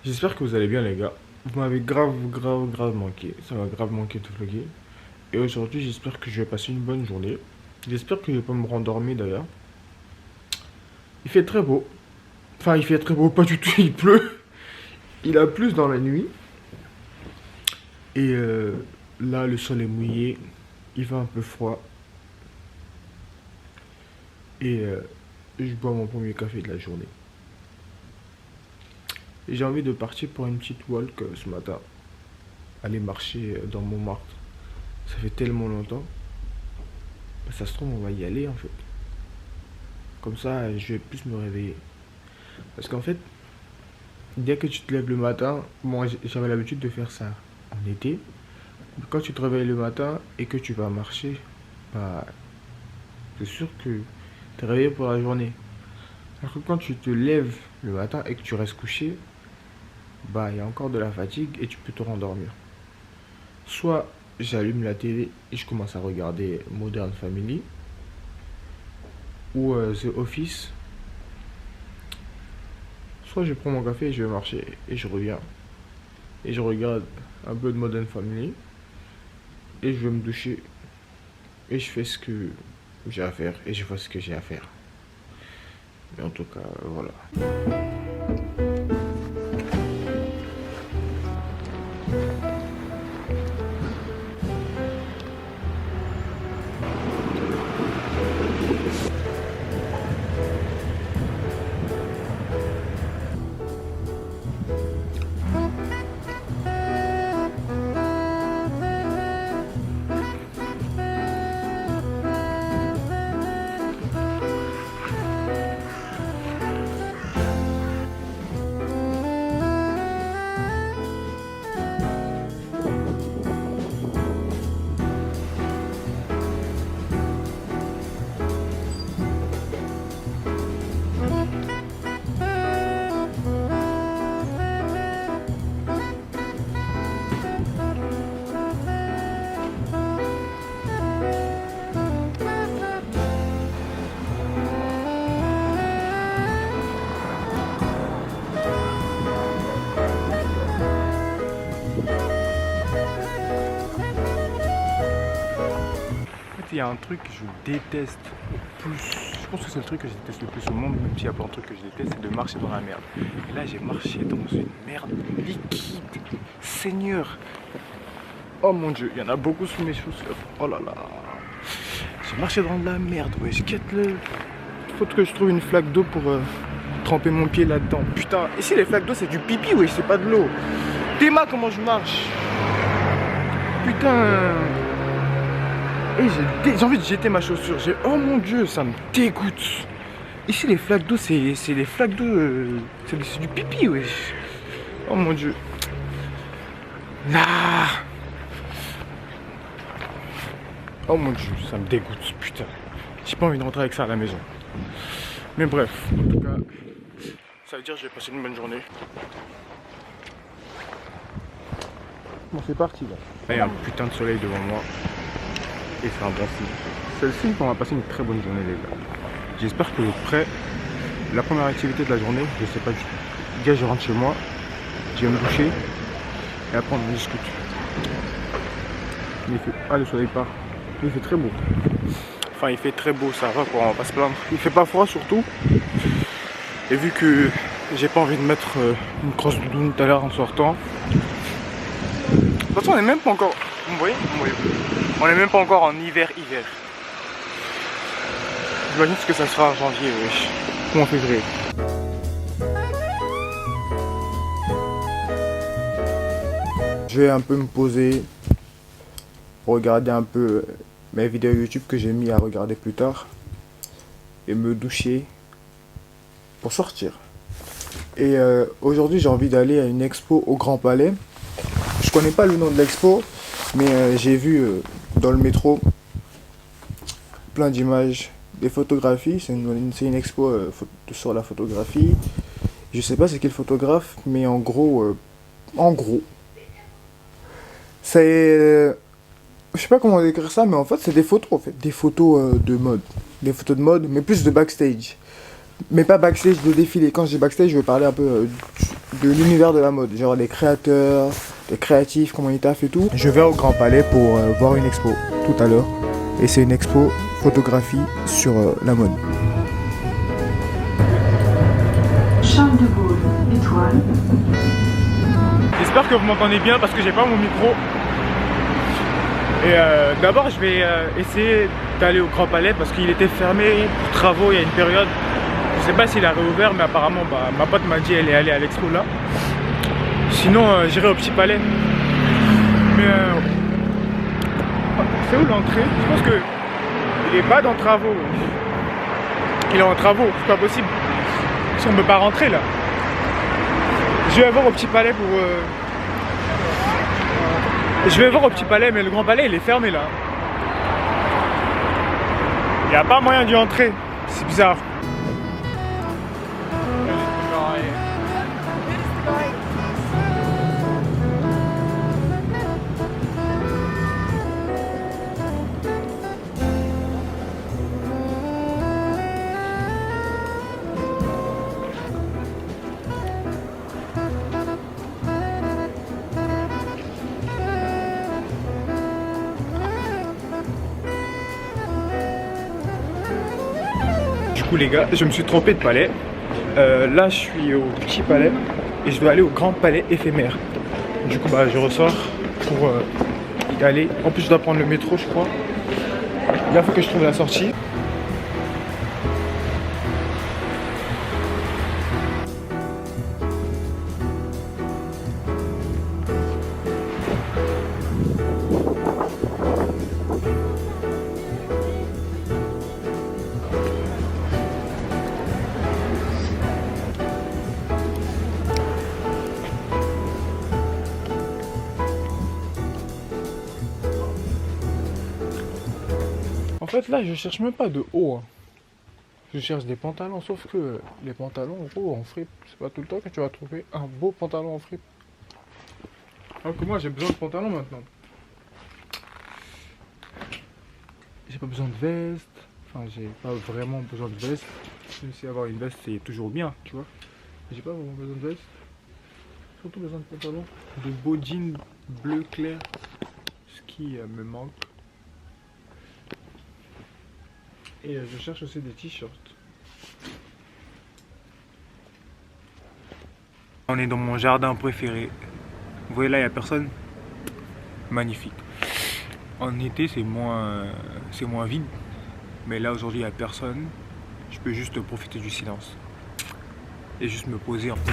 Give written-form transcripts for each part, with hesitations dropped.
J'espère que vous allez bien les gars. Vous m'avez grave manqué. Ça m'a grave manqué de vlogger. Et aujourd'hui j'espère que je vais passer une bonne journée. J'espère que je vais pas me rendormir d'ailleurs. Il fait très beau. Enfin il fait très beau, pas du tout, il pleut. Il a plu dans la nuit. Et là le sol est mouillé. Il fait un peu froid. Et je bois mon premier café de la journée. Et j'ai envie de partir pour une petite walk ce matin. Aller marcher dans Montmartre. Ça fait tellement longtemps. Bah, ça se trouve, on va y aller en fait. Comme ça, je vais plus me réveiller. Parce qu'en fait, dès que tu te lèves le matin, moi j'avais l'habitude de faire ça en été. Quand tu te réveilles le matin et que tu vas marcher, bah, c'est sûr que tu es réveillé pour la journée. Alors que quand tu te lèves le matin et que tu restes couché, bah, il y a encore de la fatigue et tu peux te rendormir. Soit j'allume la télé et je commence à regarder Modern Family ou The Office. Soit je prends mon café et je vais marcher et je reviens. Et je regarde un peu de Modern Family. Et je vais me doucher. Et je fais ce que j'ai à faire. Et je fais ce que j'ai à faire. Mais en tout cas, voilà. Il y a un truc que je déteste le plus. Je pense que c'est le truc que je déteste le plus au monde, même s'il y a plein de trucs que je déteste, c'est de marcher dans la merde. Et là, j'ai marché dans une merde liquide. Seigneur. Oh mon dieu, il y en a beaucoup sous mes chaussures. Oh là là. J'ai marché dans de la merde, ouais. Je quitte le. Faut que je trouve une flaque d'eau pour tremper mon pied là-dedans. Putain, ici les flaques d'eau, c'est du pipi, ouais, c'est pas de l'eau. Théma, comment je marche. Putain. Et j'ai envie de jeter ma chaussure. Oh mon dieu, ça me dégoûte. Ici, les flaques d'eau, c'est des flaques d'eau. C'est du pipi, wesh. Oh mon dieu. Ah. Oh mon dieu, ça me dégoûte, putain. J'ai pas envie de rentrer avec ça à la maison. Mais bref, en tout cas, ça veut dire que je vais passer une bonne journée. Bon, c'est parti là. Là, il y a un putain de soleil devant moi. Et c'est un bon signe. C'est le signe qu'on va passer une très bonne journée les gars. J'espère que vous êtes prêts. La première activité de la journée, je sais pas du tout. Gars, je rentre chez moi, je vais me doucher et après on discute. Il fait... Ah, le soleil part. Il fait très beau. Enfin, il fait très beau, ça va quoi, on va pas se plaindre. Il fait pas froid surtout. Et vu que j'ai pas envie de mettre une grosse doudoune tout à l'heure en sortant. De toute façon, on est même pas encore. Vous voyez, on est même pas encore en hiver. J'imagine ce que ça sera en janvier, wesh. Ou en février. Je vais un peu me poser, regarder un peu mes vidéos YouTube que j'ai mis à regarder plus tard. Et me doucher pour sortir. Et aujourd'hui, j'ai envie d'aller à une expo au Grand Palais. Je connais pas le nom de l'expo, mais j'ai vu dans le métro plein d'images, des photographies. C'est une expo sur la photographie. Je sais pas c'est quel photographe, mais en gros, c'est, je sais pas comment décrire ça, mais en fait c'est des photos, des photos de mode, mais plus de backstage. Mais pas backstage de défilé. Quand je dis backstage, je veux parler un peu de l'univers de la mode. Genre les créateurs, les créatifs, comment ils taffent et tout. Je vais au Grand Palais pour voir une expo tout à l'heure. Et c'est une expo photographie sur la mode. Charles de Gaulle, étoile. J'espère que vous m'entendez bien parce que j'ai pas mon micro. Et d'abord je vais essayer d'aller au Grand Palais parce qu'il était fermé pour travaux il y a une période. Je sais pas s'il a réouvert, mais apparemment ma pote m'a dit elle est allée à l'expo là. Sinon j'irai au Petit Palais. Mais c'est où l'entrée? Je pense que il est pas dans travaux. Il est en travaux, c'est pas possible. Si on peut pas rentrer là. Je vais voir au Petit Palais pour je vais voir au Petit Palais, mais le Grand Palais il est fermé là. Il n'y a pas moyen d'y entrer. C'est bizarre. Du coup les gars, je me suis trompé de palais. Là je suis au Petit Palais et je dois aller au Grand Palais éphémère. Du coup je ressors pour y aller. En plus je dois prendre le métro je crois. Il faut que je trouve la sortie. En fait là je cherche même pas de haut. Je cherche des pantalons, sauf que les pantalons gros en fripe, c'est pas tout le temps que tu vas trouver un beau pantalon en fripe. Alors que moi j'ai besoin de pantalons maintenant. J'ai pas besoin de veste, enfin j'ai pas vraiment besoin de veste. Même si avoir une veste c'est toujours bien, tu vois. J'ai pas vraiment besoin de veste. Surtout besoin de pantalons, de beaux jeans bleu clair, ce qui me manque. Et je cherche aussi des t-shirts. On est dans mon jardin préféré. Vous voyez là, il n'y a personne. Magnifique. En été, c'est moins vide. Mais là, aujourd'hui, il n'y a personne. Je peux juste profiter du silence. Et juste me poser un peu.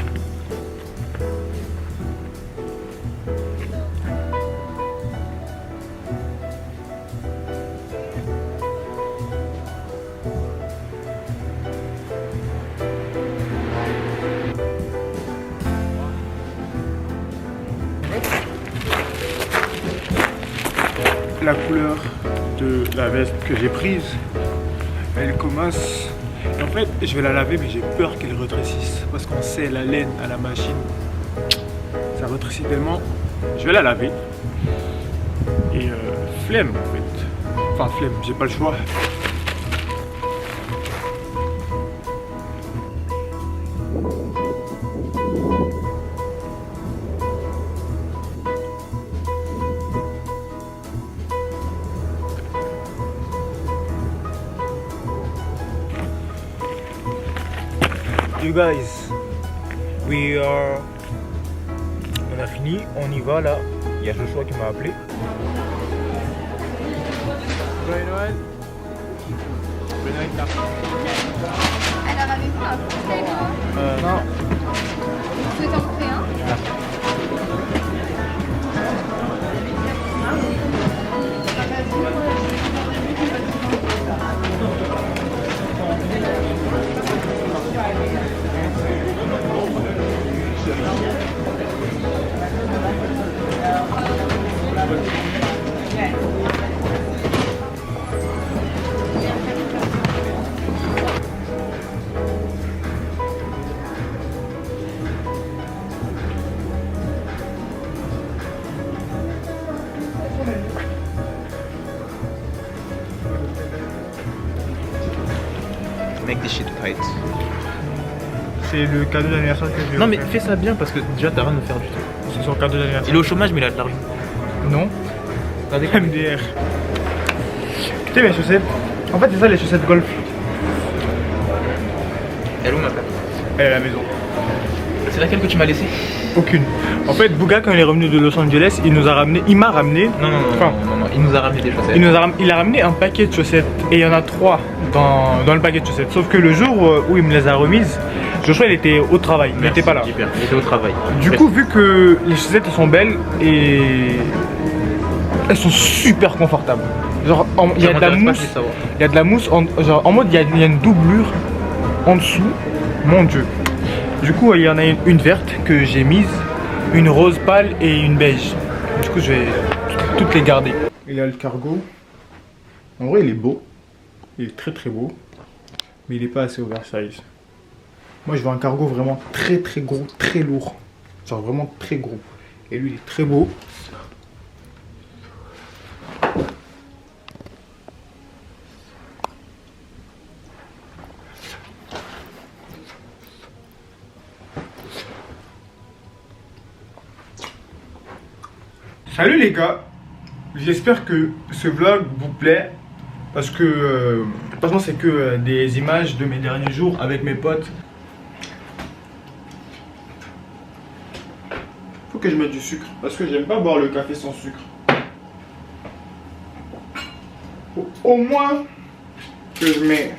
La couleur de la veste que j'ai prise, elle commence. En fait, je vais la laver, mais j'ai peur qu'elle rétrécisse parce qu'on sait la laine à la machine, ça rétrécit tellement. Je vais la laver et flemme en fait. Enfin flemme, j'ai pas le choix. You guys, on a fini, on y va là. Il y a Joshua qui m'a appelé. Joyeux Noël. Joyeux Noël, là. Alors avez-vous un cocktail Non. Vous souhaitez en créer un? Make this shit tight. c'est le cadeau d'anniversaire que je vais Non mais offrir. fais ça bien parce que déjà t'as rien à me faire du tout. C'est son cadeau d'anniversaire. Il est au chômage mais il a de l'argent. Non. Regardez. MDR. Écoutez mes chaussettes. En fait, c'est ça les chaussettes golf. Elle est où ma carte? Elle est à la maison. C'est laquelle que tu m'as laissé? Aucune. En fait, Bouga, quand il est revenu de Los Angeles, il m'a ramené. Non, il nous a ramené des chaussettes. Il a ramené un paquet de chaussettes. Et il y en a 3 dans le paquet de chaussettes. Sauf que le jour où il me les a remises, Joshua il était au travail, il n'était pas là. Super, il était au travail. Du coup, vu que les chaussettes elles sont belles et elles sont super confortables. Genre, il y a de la mousse. Il y a de la mousse, genre, en mode il y a une doublure en dessous. Mon dieu. Du coup, il y en a une verte que j'ai mise, une rose pâle et une beige. Du coup, je vais toutes les garder. Il y a le cargo. En vrai, il est beau. Il est très très beau. Mais il n'est pas assez oversize. Moi, je veux un cargo vraiment très très gros, très lourd. Genre vraiment très gros. Et lui, il est très beau. Salut les gars, j'espère que ce vlog vous plaît parce que franchement c'est que des images de mes derniers jours avec mes potes. Faut que je mette du sucre parce que j'aime pas boire le café sans sucre. Faut au moins que je mets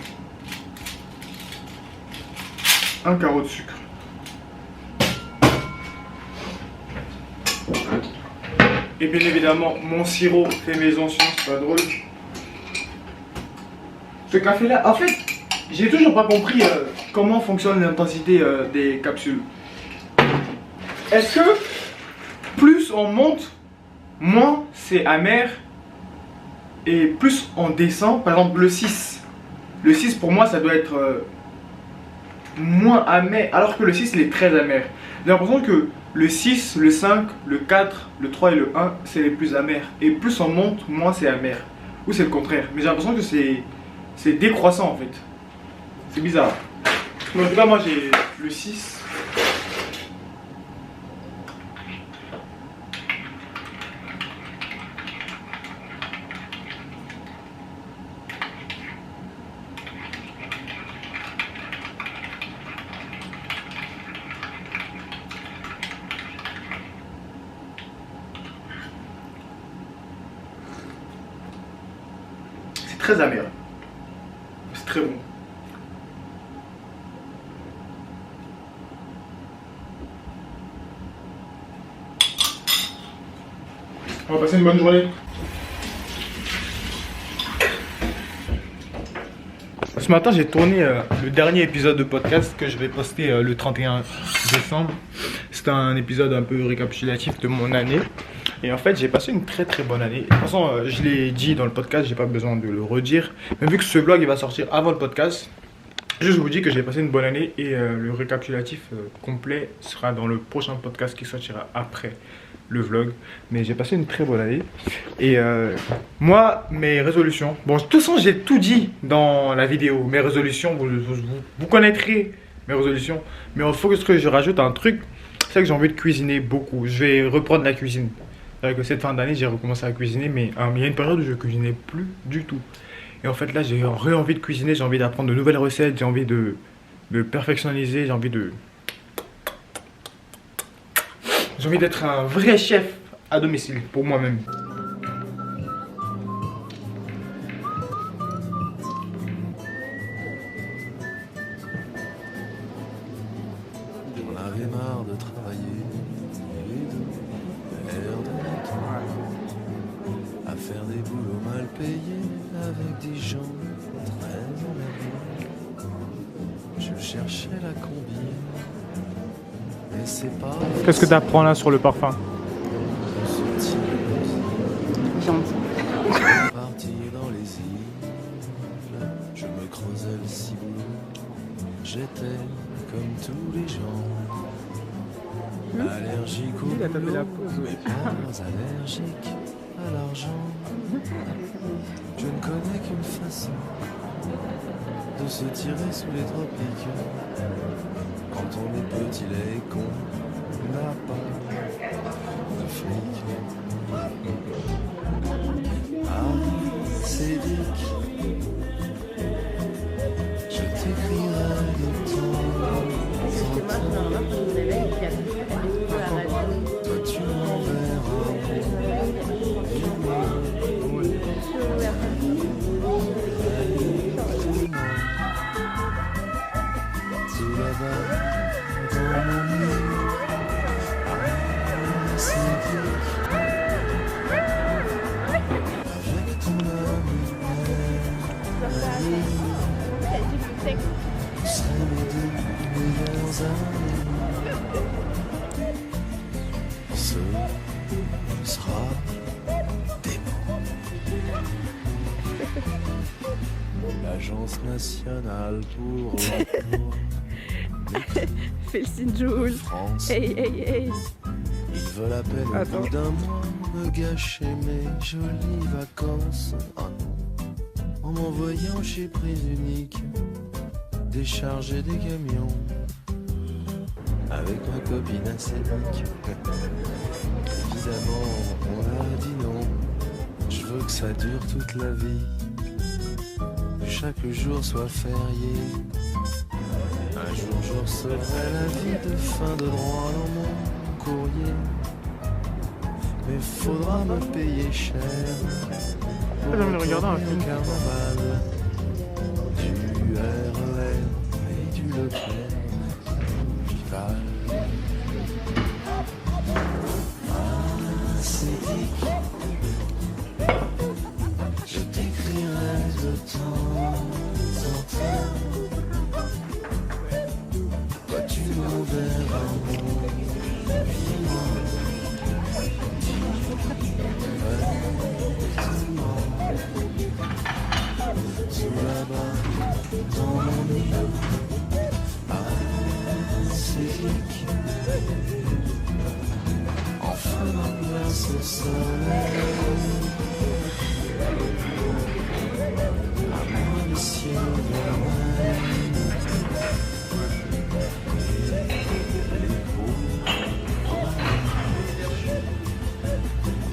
un carreau de sucre. Et bien évidemment, mon sirop fait maison, sinon c'est pas drôle. Ce café là, en fait, j'ai toujours pas compris comment fonctionne l'intensité des capsules. Est-ce que plus on monte, moins c'est amer et plus on descend? Par exemple le 6. Le 6 pour moi ça doit être moins amer, alors que le 6 il est très amer. J'ai l'impression que le 6, le 5, le 4, le 3 et le 1, c'est les plus amers. Et plus on monte, moins c'est amer. Ou c'est le contraire. Mais j'ai l'impression que c'est décroissant en fait. C'est bizarre. Mais en tout cas, moi j'ai le 6. Très amer. C'est très bon. On va passer une bonne journée. Ce matin, j'ai tourné le dernier épisode de podcast que je vais poster le 31 décembre. C'est un épisode un peu récapitulatif de mon année. Et en fait, j'ai passé une très très bonne année. De toute façon, je l'ai dit dans le podcast, j'ai pas besoin de le redire. Mais vu que ce vlog il va sortir avant le podcast, je vous dis que j'ai passé une bonne année et le récapitulatif complet sera dans le prochain podcast qui sortira après le vlog. Mais j'ai passé une très bonne année. Et moi, mes résolutions. Bon, de toute façon, j'ai tout dit dans la vidéo. Mes résolutions, vous connaîtrez mes résolutions. Mais il faut que je rajoute un truc. C'est que j'ai envie de cuisiner beaucoup. Je vais reprendre la cuisine. C'est-à-dire que cette fin d'année, j'ai recommencé à cuisiner, mais il y a une période où je cuisinais plus du tout. Et en fait, là, j'ai envie de cuisiner, j'ai envie d'apprendre de nouvelles recettes, j'ai envie de perfectionnaliser, j'ai envie d'être un vrai chef à domicile pour moi-même. On avait marre de travailler et de perdre notre temps à faire des boulots mal payés avec des gens très malades. Je cherchais la combine, mais c'est pas. Qu'est-ce que tu apprends là sur le parfum? Parti dans les îles, je me creusais le ciboulot. J'étais comme tous les gens, allergique au boulot, mais pas allergique à l'argent. Je ne connais qu'une façon de se tirer sous les tropiques. Quand on est petit, laid et con, on n'a pas de fric. Ah, c'est Dick, je t'écrirai de temps en temps. Toi tu m'enverras tout là-bas dans mon lit. Ah, c'est Dick, avec ton ami, on serait mes deux meilleurs amis. Ce sera l'Agence nationale pour l'emploi Fais le signe Jules. France. Hey, hey, hey. Ils veulent à peine au Attends. bout d'un mois me gâcher mes jolies vacances. Ah non, en m'envoyant chez Prise Unique décharger des camions avec ma copine acédique. Évidemment, on a dit non. Je veux que ça dure toute la vie, que chaque jour soit férié. Un jour je recevrai l'avis de fin de droit dans mon courrier. Mais faudra me payer cher pour j'ai envie de regarder un retourner film. au carnaval. Du RER et du Leclerc Vival. Ah, c'est Dick, je t'écrirai de temps en temps. Toi tu m'enverras mon sous là-bas dans mon lit. Ah, c'est Dick, enfin ma place au soleil. À moi le ciel vermeil.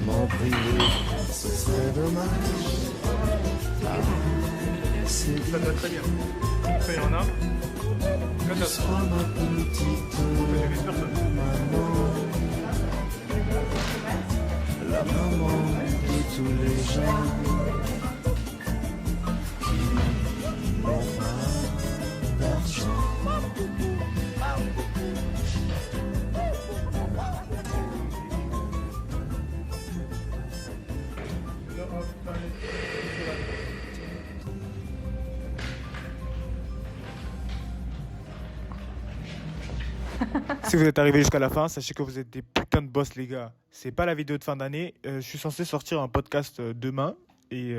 M'en priver, ce serait dommage. Ah, c'est Dick, Ça te va très bien. Ça y en a. tu seras ma petite maman, la maman de tous les gens qui n'ont pas d'argent. Si vous êtes arrivé jusqu'à la fin, sachez que vous êtes des putains de boss, les gars. C'est pas la vidéo de fin d'année. Je suis censé sortir un podcast demain. Et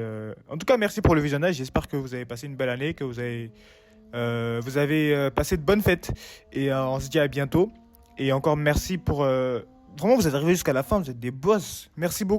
en tout cas, merci pour le visionnage. J'espère que vous avez passé une belle année, que vous avez passé de bonnes fêtes. Et on se dit à bientôt. Et encore merci pour... Vraiment, vous êtes arrivés jusqu'à la fin. Vous êtes des boss. Merci beaucoup.